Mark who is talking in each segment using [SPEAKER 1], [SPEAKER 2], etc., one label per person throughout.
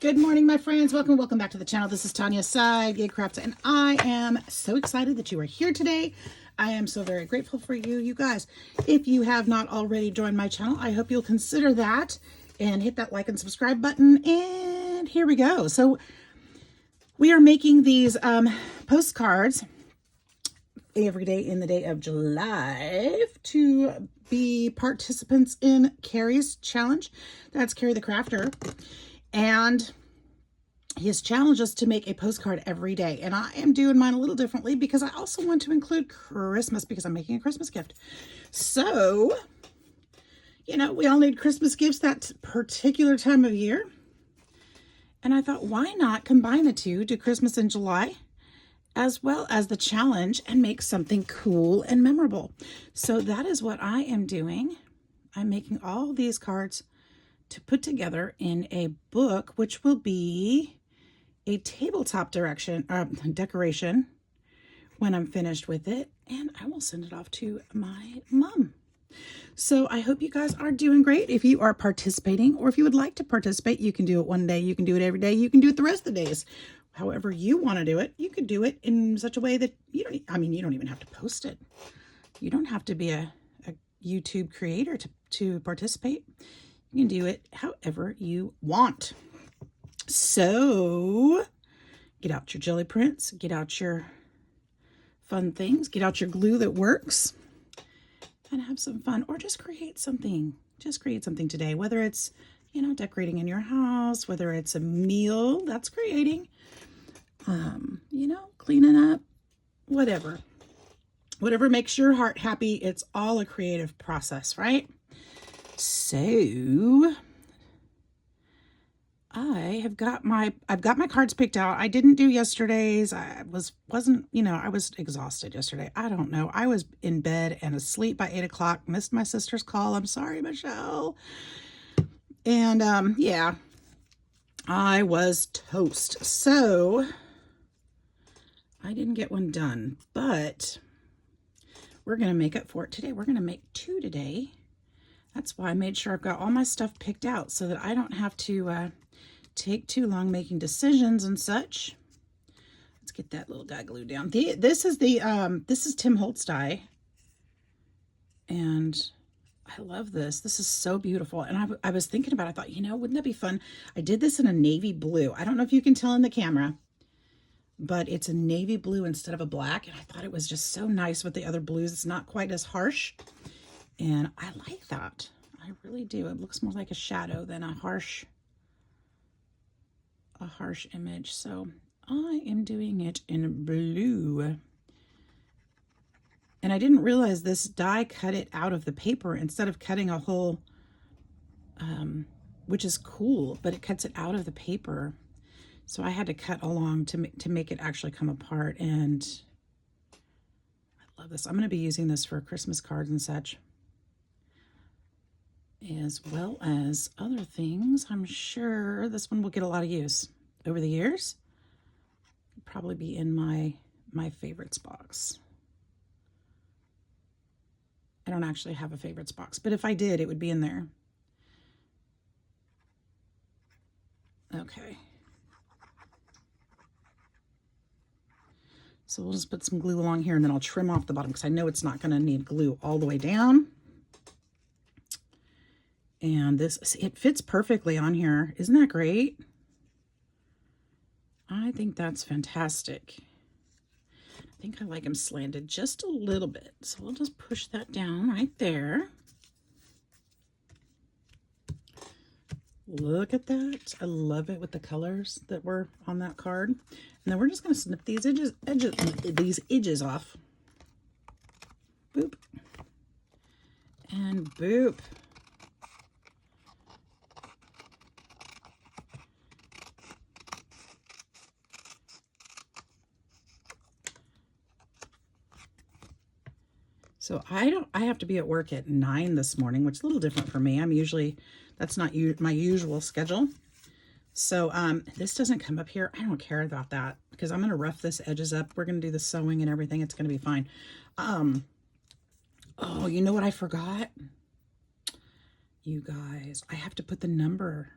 [SPEAKER 1] Good morning, my friends. Welcome back to the channel. This is Tanya Sidegigcrafts, and I am so excited that you are here today. I am so very grateful for you, you guys. If you have not already joined my channel, I hope you'll consider that and hit that like and subscribe button. And here we go. So we are making these postcards every day in the day of July to be participants in Carrie's challenge. That's Carrie the Crafter. And his challenge is to make a postcard every day. And I am doing mine a little differently because I also want to include Christmas because I'm making a Christmas gift. So, you know, we all need Christmas gifts that particular time of year. And I thought, why not combine the two, do Christmas in July, as well as the challenge, and make something cool and memorable. So that is what I am doing. I'm making all these cards to put together in a book, which will be a tabletop decoration when I'm finished with it, and I will send it off to my mom. So I hope you guys are doing great. If you are participating, or if you would like to participate, you can do it one day, you can do it every day, you can do it the rest of the days. However you want to do it, you could do it in such a way that you don't, you don't even have to post it. You don't have to be a YouTube creator to participate. You can do it however you want. So get out your jelly prints, get out your fun things, get out your glue that works, and have some fun, or just create something. Just create something today, whether it's, you know, decorating in your house, whether it's a meal that's creating, you know, cleaning up, whatever makes your heart happy. It's all a creative process, right? So I've got my cards picked out. I didn't do yesterday's. I wasn't, you know, I was exhausted yesterday. I don't know. I was in bed and asleep by 8 o'clock. Missed my sister's call. I'm sorry, Michelle. And yeah, I was toast. So I didn't get one done, but we're going to make up for it today. We're going to make 2 today. That's why I made sure I've got all my stuff picked out so that I don't have to take too long making decisions and such. Let's get that little guy glued down. This is Tim Holtz dye, and I love this. This is so beautiful. And I was thinking about it. I thought, you know, wouldn't that be fun? I did this in a navy blue. I don't know if you can tell in the camera, but it's a navy blue instead of a black. And I thought it was just so nice with the other blues. It's not quite as harsh. And I like that. I really do. It looks more like a shadow than a harsh image. So I am doing it in blue. And I didn't realize this die cut it out of the paper instead of cutting a whole, which is cool, but it cuts it out of the paper. So I had to cut along to make it actually come apart. And I love this. I'm going to be using this for Christmas cards and such, as well as other things. I'm sure this one will get a lot of use over the years. It'll probably be in my favorites box. I don't actually have a favorites box, but if I did, it would be in there. Okay. So we'll just put some glue along here, and then I'll trim off the bottom because I know it's not going to need glue all the way down. And it fits perfectly on here. Isn't that great? I think that's fantastic. I think I like them slanted just a little bit. So we'll just push that down right there. Look at that. I love it with the colors that were on that card. And then we're just going to snip these edges off. Boop. And boop. So I have to be at work at 9 this morning, which is a little different for me. That's not my usual schedule. So this doesn't come up here. I don't care about that because I'm going to rough this edges up. We're going to do the sewing and everything. It's going to be fine. Oh, you know what I forgot? You guys, I have to put the number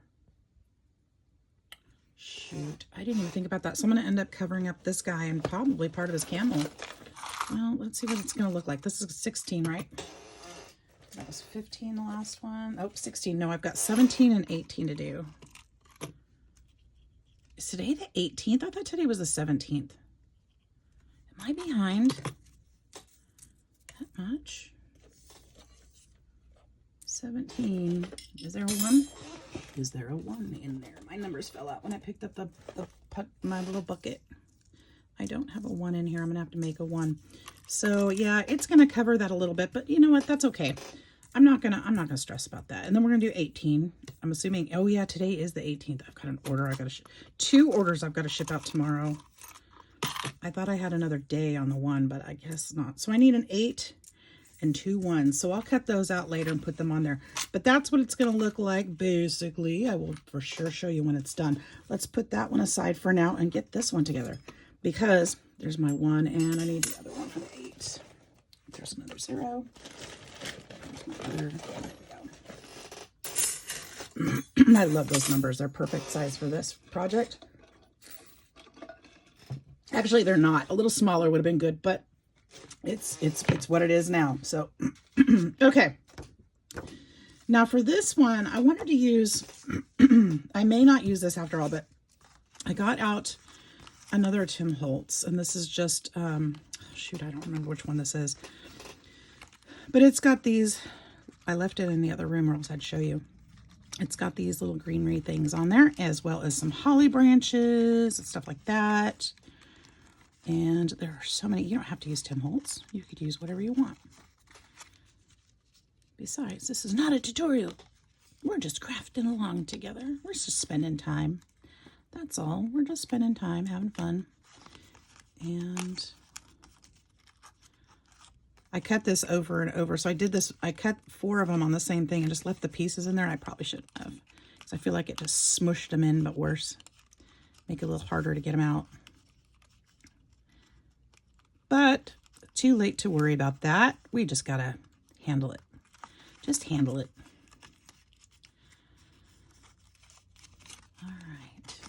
[SPEAKER 1] shoot. I didn't even think about that. So I'm going to end up covering up this guy and probably part of his camel. Well, let's see what it's going to look like. This is 16, right? That was 15, the last one. Oh, 16. No, I've got 17 and 18 to do. Is today the 18th? I thought today was the 17th. Am I behind that much? 17. Is there a 1? Is there a 1 in there? My numbers fell out when I picked up my little bucket. I don't have a 1 in here. I'm gonna have to make a 1. So yeah, it's gonna cover that a little bit, but you know what? That's okay. I'm not gonna stress about that. And then we're gonna do 18. I'm assuming. Oh yeah, today is the 18th. I've got an order. I gotta 2 orders. I've got to ship out tomorrow. I thought I had another day on the 1, but I guess not. So I need an 8 and 2 1s. So I'll cut those out later and put them on there. But that's what it's going to look like, basically. I will for sure show you when it's done. Let's put that one aside for now and get this one together. Because there's my 1, and I need the other one for the 8. There's another 0. There's my other. There we go. I love those numbers. They're perfect size for this project. Actually, they're not. A little smaller would have been good, but it's what it is now. So, okay. Now for this one, I wanted to use, I may not use this after all, but I got out another Tim Holtz, and this is just, shoot, I don't remember which one this is, but it's got these, I left it in the other room or else I'd show you. It's got these little greenery things on there, as well as some holly branches and stuff like that. And there are so many. You don't have to use Tim Holtz. You could use whatever you want. Besides, this is not a tutorial. We're just crafting along together. We're just spending time. That's all. We're just spending time, having fun. And I cut this over and over. So I did this. I cut 4 of them on the same thing and just left the pieces in there. I probably shouldn't have, because I feel like it just smushed them in, but worse. Make it a little harder to get them out. But too late to worry about that. We just gotta handle it. Just handle it. All right.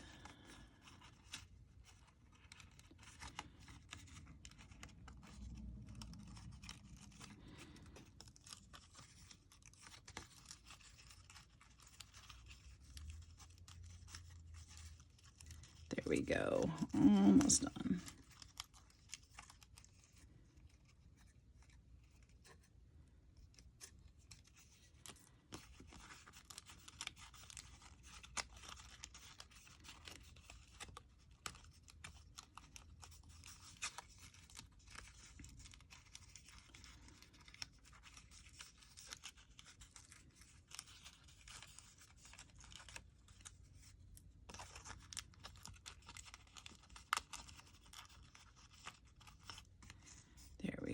[SPEAKER 1] There we go. Almost done.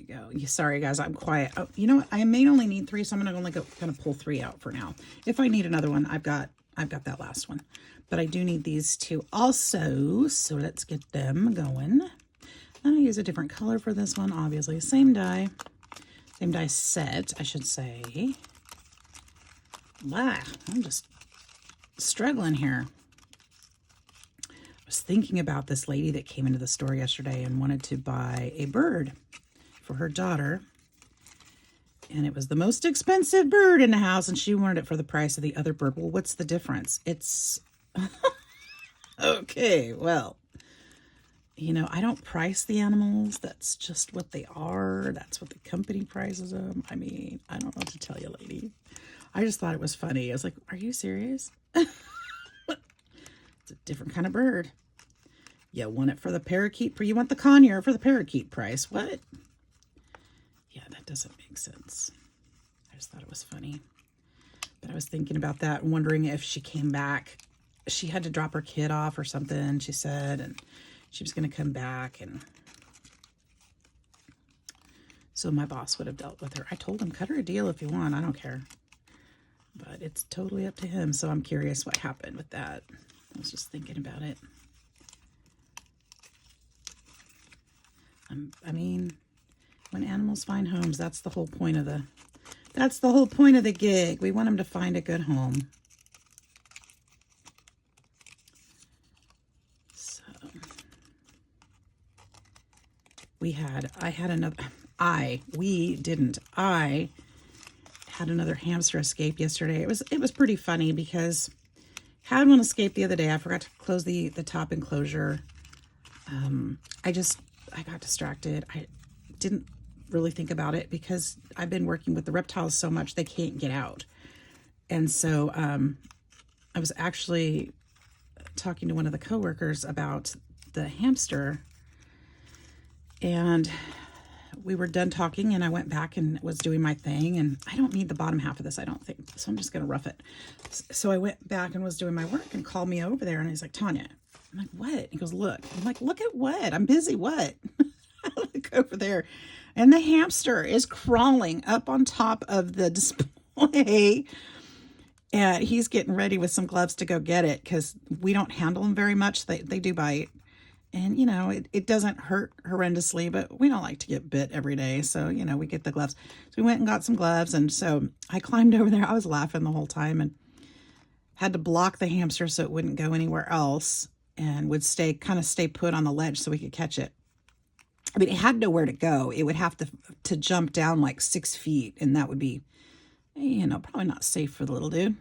[SPEAKER 1] Go. Sorry guys, I'm quiet. Oh, you know what? I may only need 3, so I'm gonna pull 3 out for now. If I need another one, I've got that last one. But I do need these 2 also, so let's get them going. And I use a different color for this one, obviously. Same die set, I should say. Blah, I'm just struggling here. I was thinking about this lady that came into the store yesterday and wanted to buy a bird for her daughter, and it was the most expensive bird in the house, and she wanted it for the price of the other bird. Well, what's the difference? It's okay, well, you know, I don't price the animals. That's just what they are. That's what the company prices them. I mean, I don't know what to tell you, lady. I just thought it was funny. I was like, are you serious? It's a different kind of bird. You want it for the parakeet, you want the conure for the parakeet price. What? Yeah, that doesn't make sense. I just thought it was funny. But I was thinking about that and wondering if she came back. She had to drop her kid off or something, she said, and she was going to come back. And so my boss would have dealt with her. I told him, cut her a deal if you want. I don't care. But it's totally up to him. So I'm curious what happened with that. I was just thinking about it. I mean, when animals find homes, that's the whole point of the gig. We want them to find a good home. I had another hamster escape yesterday. It was pretty funny because had one escape the other day. I forgot to close the top enclosure. I got distracted. I didn't really think about it because I've been working with the reptiles so much they can't get out. And so I was actually talking to one of the coworkers about the hamster, and we were done talking and I went back and was doing my thing, and I don't need the bottom half of this, I don't think, so I'm just going to rough it. So I went back and was doing my work and called me over there, and he's like, Tanya. I'm like, what? He goes, look. I'm like, look at what? I'm busy, what? I look over there, and the hamster is crawling up on top of the display, and he's getting ready with some gloves to go get it because we don't handle them very much. They do bite. And, you know, it doesn't hurt horrendously, but we don't like to get bit every day. So, you know, we get the gloves. So we went and got some gloves. And so I climbed over there. I was laughing the whole time and had to block the hamster so it wouldn't go anywhere else and would kind of stay put on the ledge so we could catch it. I mean, it had nowhere to go. It would have to jump down like 6 feet, and that would be, you know, probably not safe for the little dude.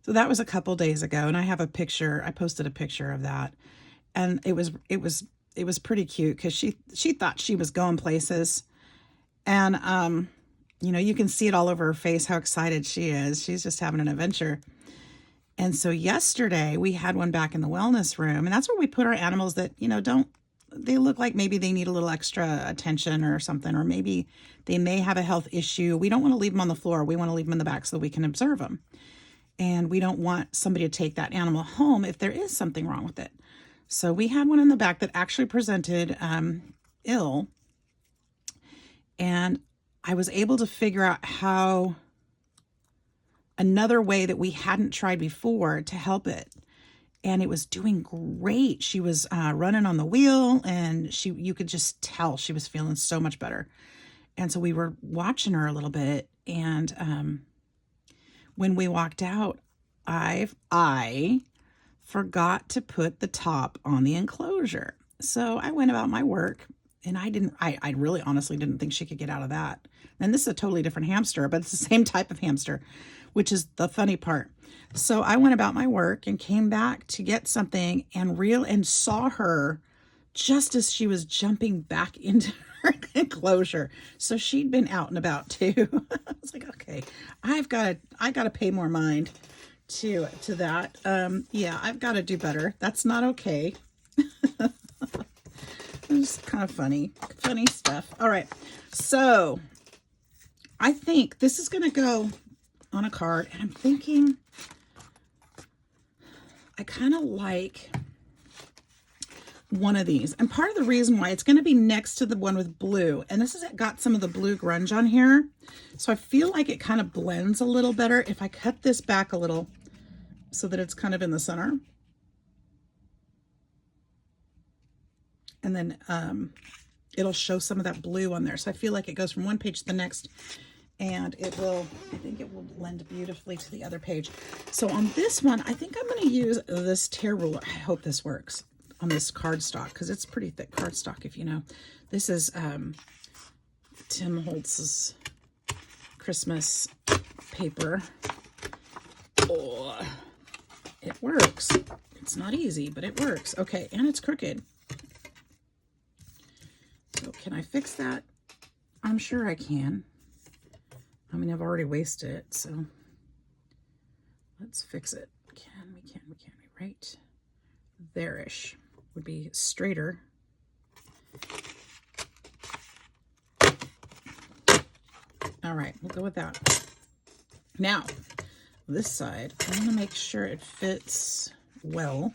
[SPEAKER 1] So that was a couple days ago, and I have a picture. I posted a picture of that, and it was pretty cute because she thought she was going places, and you know, you can see it all over her face how excited she is. She's just having an adventure. And so yesterday we had one back in the wellness room, and that's where we put our animals that, you know, they look like maybe they need a little extra attention or something, or maybe they may have a health issue. We don't want to leave them on the floor. We want to leave them in the back so that we can observe them. And we don't want somebody to take that animal home if there is something wrong with it. So we had one in the back that actually presented ill. And I was able to figure out how another way that we hadn't tried before to help it. And it was doing great. She was running on the wheel, and you could just tell she was feeling so much better. And so we were watching her a little bit, and when we walked out, I forgot to put the top on the enclosure. So I went about my work, and I really honestly didn't think she could get out of that. And this is a totally different hamster, but it's the same type of hamster, which is the funny part. So I went about my work and came back to get something and saw her just as she was jumping back into her enclosure. So she'd been out and about too. I was like, okay, I got to pay more mind to that. Yeah, I've got to do better. That's not okay. It's kind of funny stuff. All right. So I think this is going to go on a card, and I'm thinking I kind of like one of these, and part of the reason why it's going to be next to the one with blue, and this has got some of the blue grunge on here, so I feel like it kind of blends a little better if I cut this back a little so that it's kind of in the center, and then it'll show some of that blue on there. So I feel like it goes from one page to the next, and I think it will blend beautifully to the other page. So on this one, I think I'm going to use this tear ruler. I hope this works on this cardstock, because it's pretty thick cardstock, if you know. This is Tim Holtz's Christmas paper. Oh, it works. It's not easy, but it works. Okay, and it's crooked. So can I fix that? I'm sure I can. I mean, I've already wasted it, so let's fix it. Can we, right there-ish would be straighter. All right, we'll go with that. Now, this side, I want to make sure it fits well.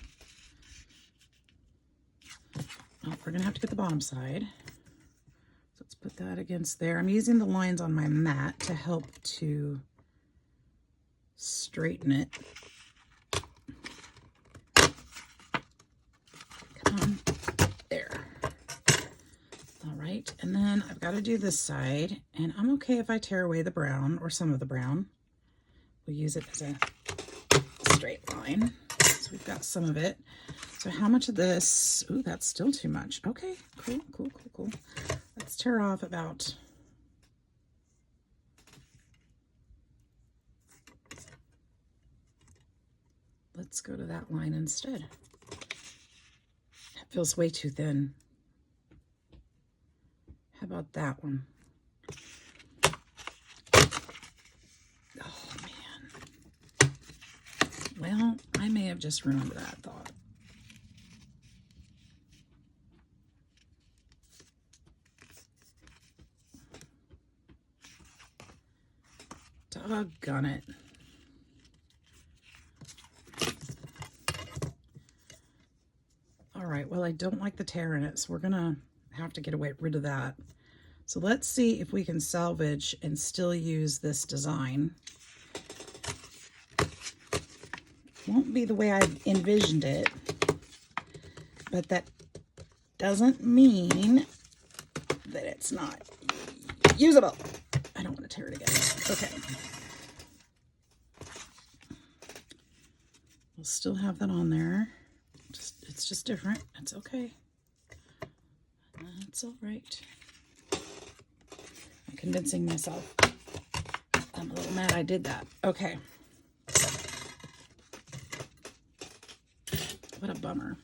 [SPEAKER 1] Oh, we're going to have to get the bottom side. Let's put that against there. I'm using the lines on my mat to help to straighten it. Come on. There. All right. And then I've got to do this side, and I'm okay if I tear away the brown or some of the brown. We'll use it as a straight line. So we've got some of it. So So how much of this? Ooh, that's still too much. Okay, cool, cool, cool, cool. Let's tear off about... Let's go to that line instead. That feels way too thin. How about that one? Oh, man. Well, I may have just ruined that thought. Doggone it. All right, well, I don't like the tear in it, so we're gonna have to get rid of that. So let's see if we can salvage and still use this design. Won't be the way I envisioned it, but that doesn't mean that it's not usable. I don't want to tear it again. Okay. We'll still have that on there. It's just different. It's okay. It's all right. I'm convincing myself. I'm a little mad I did that. Okay. What a bummer.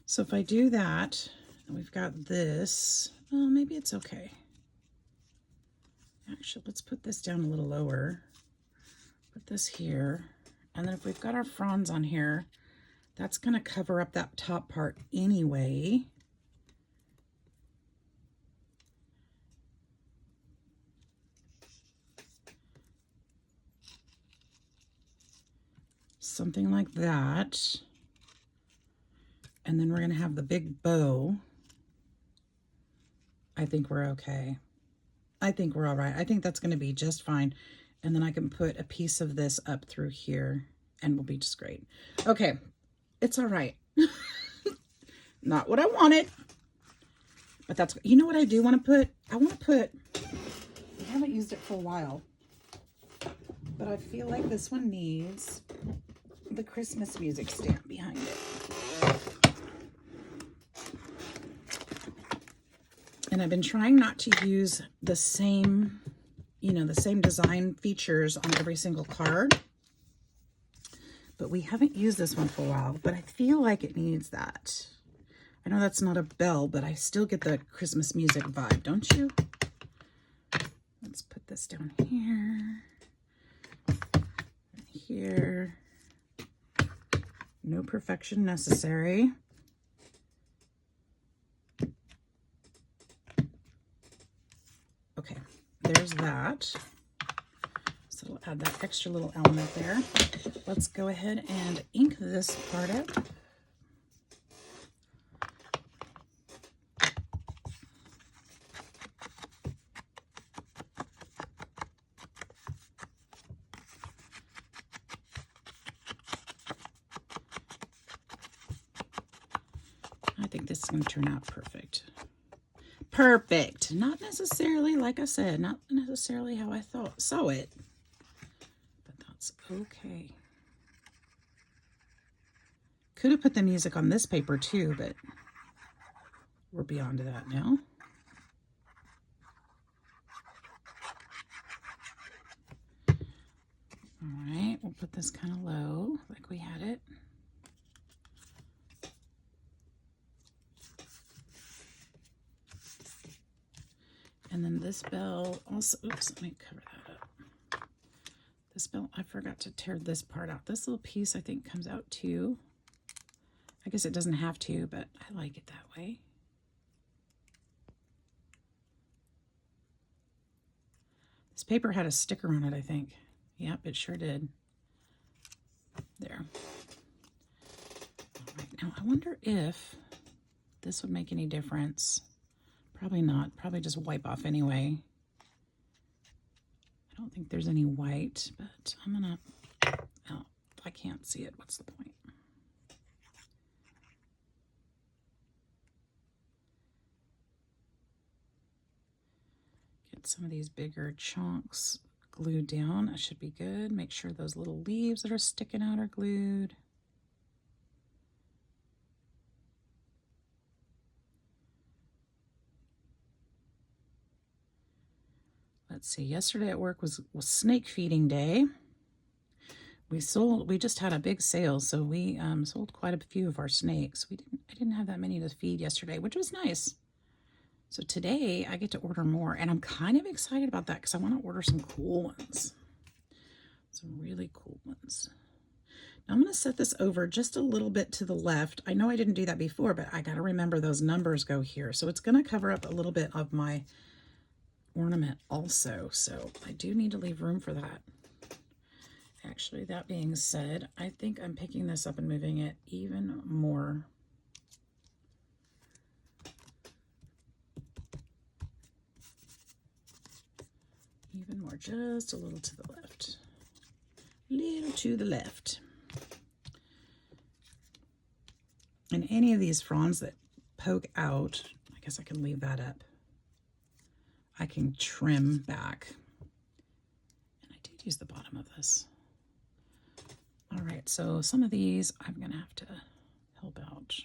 [SPEAKER 1] So if I do that, and we've got this, well, maybe it's okay. Actually, let's put this down a little lower. Put this here. And then if we've got our fronds on here, that's going to cover up that top part anyway. Something like that. And then we're going to have the big bow. I think we're okay. I think we're all right. I think that's going to be just fine. And then I can put a piece of this up through here and we'll be just great. Okay. It's all right. Not what I wanted. But that's, you know what I do want to put? I want to put, I haven't used it for a while. But I feel like this one needs the Christmas music stamp behind it. And I've been trying not to use the same, you know, the same design features on every single card. But we haven't used this one for a while, but I feel like it needs that. I know that's not a bell, but I still get the Christmas music vibe, don't you? Let's put this down here. Here. No perfection necessary. Okay, there's that. So we'll add that extra little element there. Let's go ahead and ink this part up. I think this is going to turn out perfect. Perfect. Not necessarily, like I said, not necessarily how I saw it, but that's okay. Could have put the music on this paper too, but we're beyond that now. All right, we'll put this kind of low, like we had it. And then this bell also, oops, let me cover that up. This bell, I forgot to tear this part out. This little piece, I think, comes out too. I guess it doesn't have to, but I like it that way. This paper had a sticker on it, I think. Yep, it sure did. There. All right, now I wonder if this would make any difference. Probably not. Probably just wipe off anyway. I don't think there's any white, but I'm gonna, oh, if I can't see it, what's the point? Get some of these bigger chunks glued down. That should be good. Make sure those little leaves that are sticking out are glued. Let's see, yesterday at work was snake feeding day. We just had a big sale, so we sold quite a few of our snakes. I didn't have that many to feed yesterday, which was nice. So today I get to order more, and I'm kind of excited about that because I want to order some cool ones. Some really cool ones. Now I'm going to set this over just a little bit to the left. I know I didn't do that before, but I got to remember those numbers go here. So it's going to cover up a little bit of my ornament also. So I do need to leave room for that. Actually, that being said, I think I'm picking this up and moving it even more. Even more, just a little to the left. Little to the left. And any of these fronds that poke out, I guess I can leave that up. I can trim back. And I did use the bottom of this. All right, so some of these I'm going to have to help out.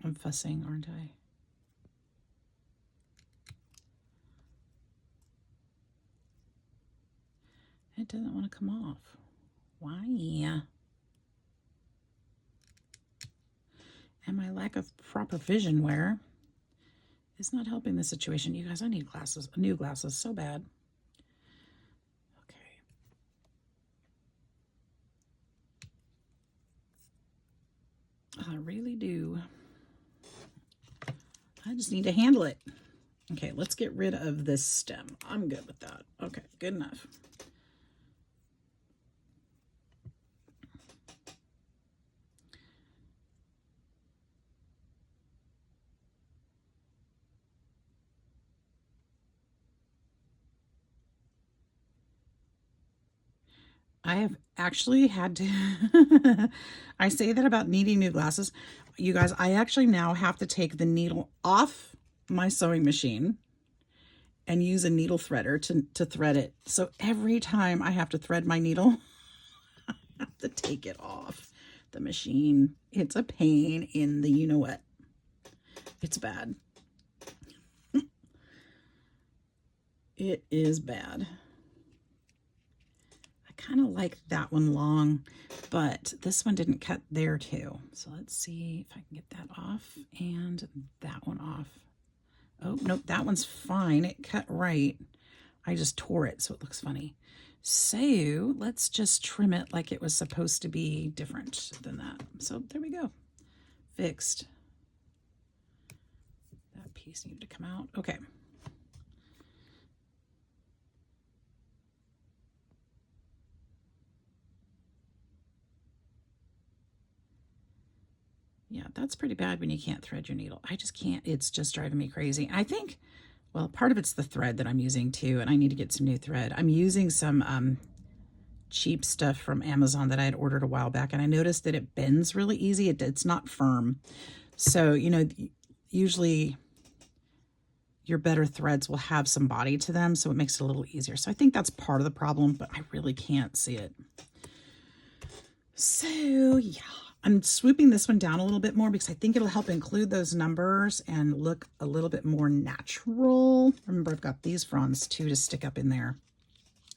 [SPEAKER 1] I'm fussing, aren't I? It doesn't want to come off. Why? And my lack of proper vision wear is not helping the situation. You guys, I need glasses, new glasses, so bad. Okay. I really do. I just need to handle it. Okay, let's get rid of this stem. I'm good with that. Okay, good enough. I have actually had to, I say that about needing new glasses. You guys, I actually now have to take the needle off my sewing machine and use a needle threader to thread it. So every time I have to thread my needle, I have to take it off the machine. It's a pain in the you-know-what. It's bad. It is bad. Kind of like that one long, but this one didn't cut there too. So let's see if I can get that off and that one off. Oh, nope, that one's fine. It cut right. I just tore it, so it looks funny. So let's just trim it like it was supposed to be different than that. So there we go. Fixed. That piece needed to come out. Okay. Yeah, that's pretty bad when you can't thread your needle. I just can't. It's just driving me crazy. I think, well, part of it's the thread that I'm using too, and I need to get some new thread. I'm using some cheap stuff from Amazon that I had ordered a while back, and I noticed that it bends really easy. It's not firm. So, you know, usually your better threads will have some body to them, so it makes it a little easier. So I think that's part of the problem, but I really can't see it. So, yeah. I'm swooping this one down a little bit more because I think it'll help include those numbers and look a little bit more natural. Remember, I've got these fronds too to stick up in there.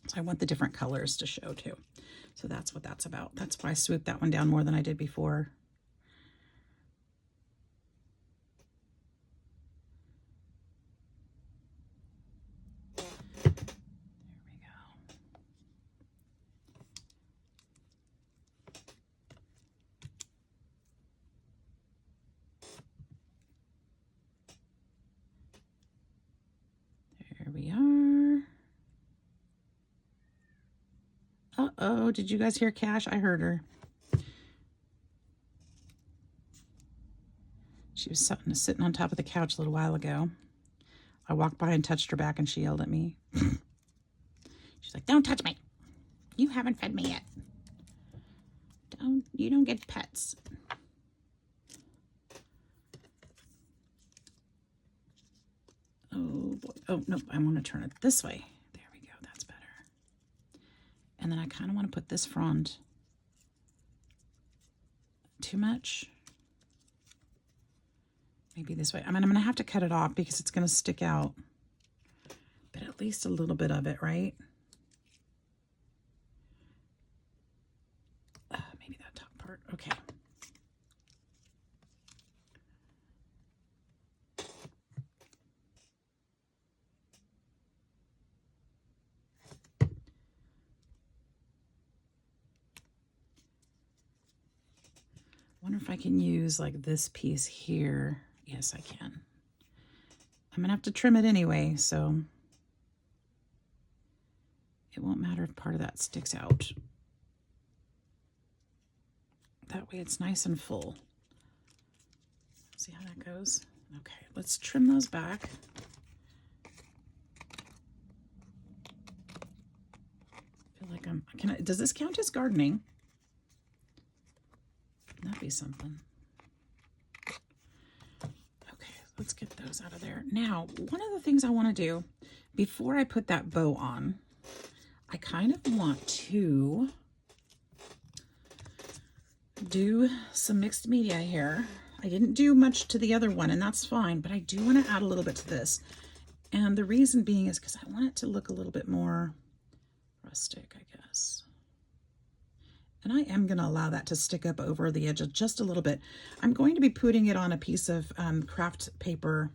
[SPEAKER 1] So I want the different colors to show too. So that's what that's about. That's why I swooped that one down more than I did before. There we are. Uh-oh, did you guys hear Cash? I heard her. She was sitting on top of the couch a little while ago. I walked by and touched her back and she yelled at me. She's like, "Don't touch me. You haven't fed me yet. You don't get pets." boy. Oh, no, I want to turn it this way. There we go. That's better. And then I kind of want to put this frond too much. Maybe this way. I mean, I'm going to have to cut it off because it's going to stick out. But at least a little bit of it, right? Maybe that top part. Okay. Wonder if I can use like this piece here. Yes, I can. I'm gonna have to trim it anyway, so it won't matter if part of that sticks out. That way it's nice and full. See how that goes? Okay, let's trim those back. I feel like does this count as gardening? That'd be something. Okay, let's get those out of there. Now, one of the things I want to do before I put that bow on, I kind of want to do some mixed media here. I didn't do much to the other one, and that's fine, but I do want to add a little bit to this. And the reason being is because I want it to look a little bit more rustic, I guess. And I am going to allow that to stick up over the edge just a little bit. I'm going to be putting it on a piece of craft paper.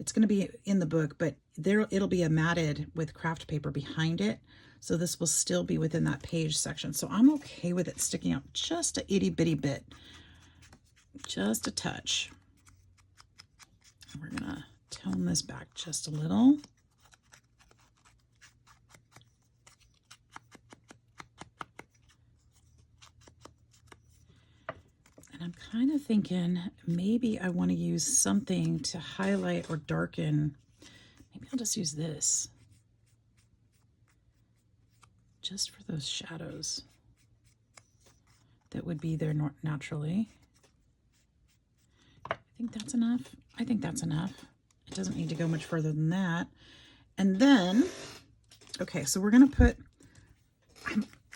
[SPEAKER 1] It's going to be in the book, but it'll be a matted with craft paper behind it. So this will still be within that page section. So I'm okay with it sticking out just a itty bitty bit. Just a touch. We're going to tone this back just a little. I'm kind of thinking maybe I want to use something to highlight or darken. Maybe I'll just use this. Just for those shadows that would be there naturally. I think that's enough. I think that's enough. It doesn't need to go much further than that. And then, okay, so we're going to put...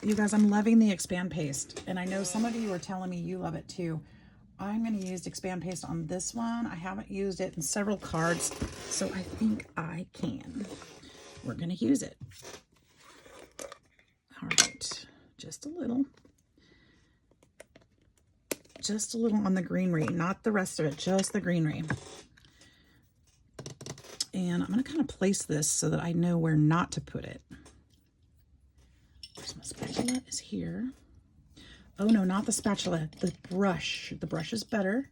[SPEAKER 1] You guys, I'm loving the expand paste, and I know some of you are telling me you love it too. I'm going to use expand paste on this one. I haven't used it in several cards, so I think I can. We're going to use it. All right, just a little. Just a little on the greenery, not the rest of it, just the greenery. And I'm going to kind of place this so that I know where not to put it. My spatula is here. Oh no, not the spatula, the brush. The brush is better.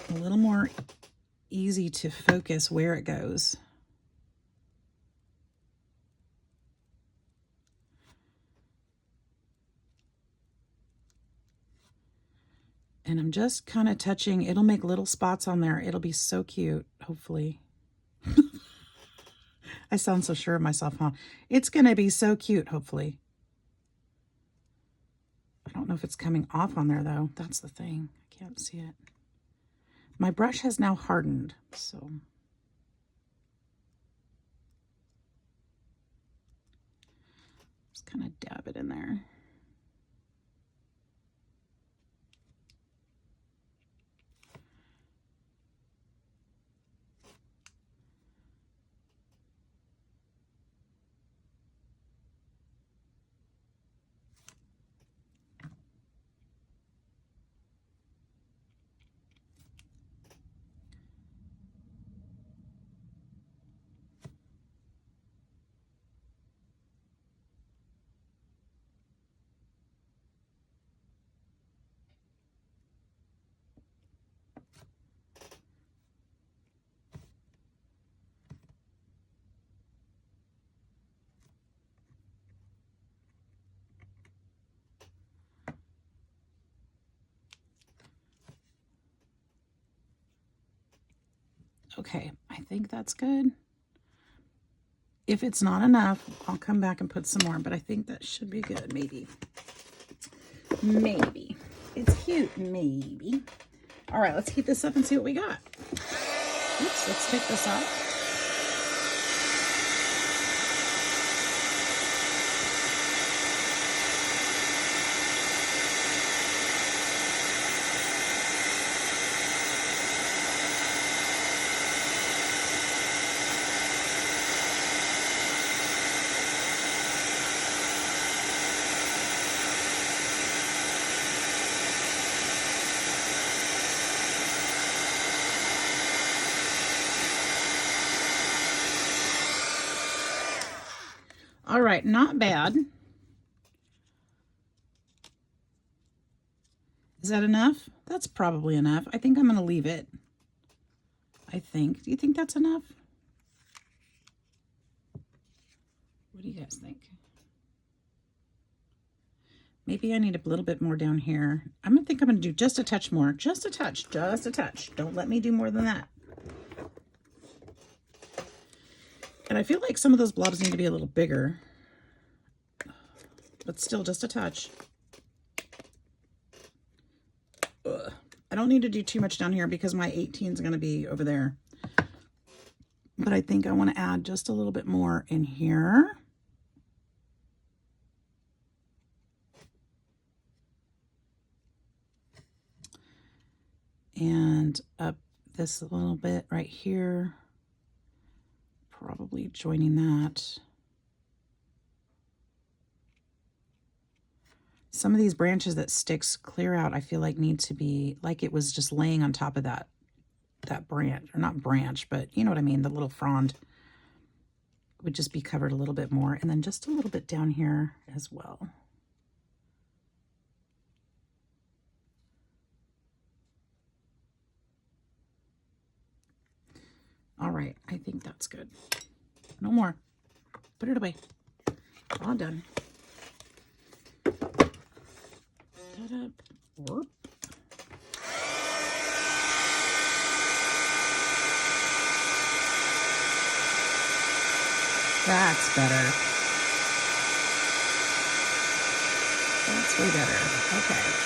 [SPEAKER 1] A little more easy to focus where it goes. And I'm just kind of touching. It'll make little spots on there. It'll be so cute, hopefully. I sound so sure of myself, huh? It's going to be so cute, hopefully. I don't know if it's coming off on there, though. That's the thing. I can't see it. My brush has now hardened, so... just kind of dab it in there. Okay, I think that's good. If it's not enough, I'll come back and put some more, but I think that should be good, maybe. Maybe. It's cute, maybe. All right, let's heat this up and see what we got. Oops, let's take this off. All right, not bad. Is that enough? That's probably enough. I think I'm going to leave it. I think. Do you think that's enough? What do you guys think? Maybe I need a little bit more down here. I'm going to think I'm going to do just a touch more. Just a touch. Just a touch. Don't let me do more than that. And I feel like some of those blobs need to be a little bigger. But still just a touch. Ugh. I don't need to do too much down here because my 18 is going to be over there. But I think I want to add just a little bit more in here. And up this little bit right here. Probably joining that. Some of these branches that sticks clear out, I feel like need to be like it was just laying on top of that branch, or not branch, but you know what I mean, the little frond would just be covered a little bit more, and then just a little bit down here as well. All right, I think that's good. No more. Put it away. All done. Whoop. That's better. That's way better. Okay.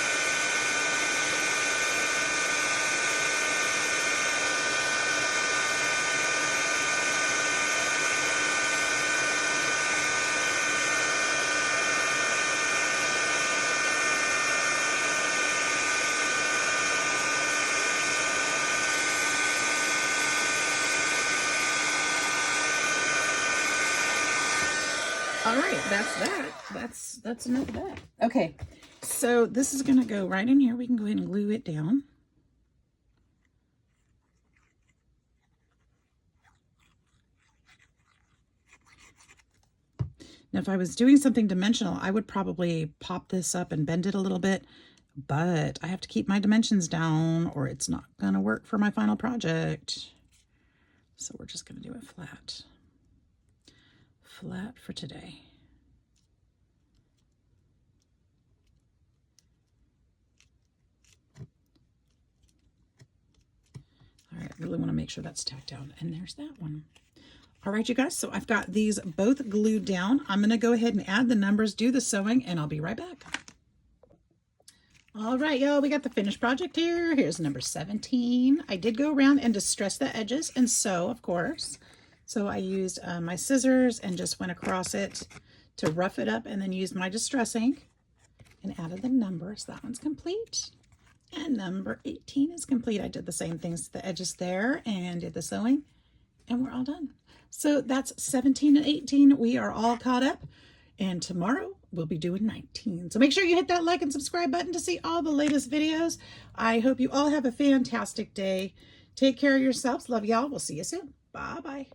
[SPEAKER 1] All right, that's that. That's enough of that. Okay, so this is going to go right in here. We can go ahead and glue it down. Now, if I was doing something dimensional, I would probably pop this up and bend it a little bit, but I have to keep my dimensions down or it's not going to work for my final project. So we're just going to do it flat. Flat for today. All right, I really want to make sure that's tacked down. And there's that one. All right, you guys, so I've got these both glued down. I'm going to go ahead and add the numbers, do the sewing, and I'll be right back. All right, y'all, we got the finished project here. Here's number 17. I did go around and distress the edges and sew, of course. So I used my scissors and just went across it to rough it up, and then used my distress ink and added the numbers. That one's complete. And number 18 is complete. I did the same things to the edges there and did the sewing, and we're all done. So that's 17 and 18. We are all caught up, and tomorrow we'll be doing 19. So make sure you hit that like and subscribe button to see all the latest videos. I hope you all have a fantastic day. Take care of yourselves. Love y'all. We'll see you soon. Bye-bye.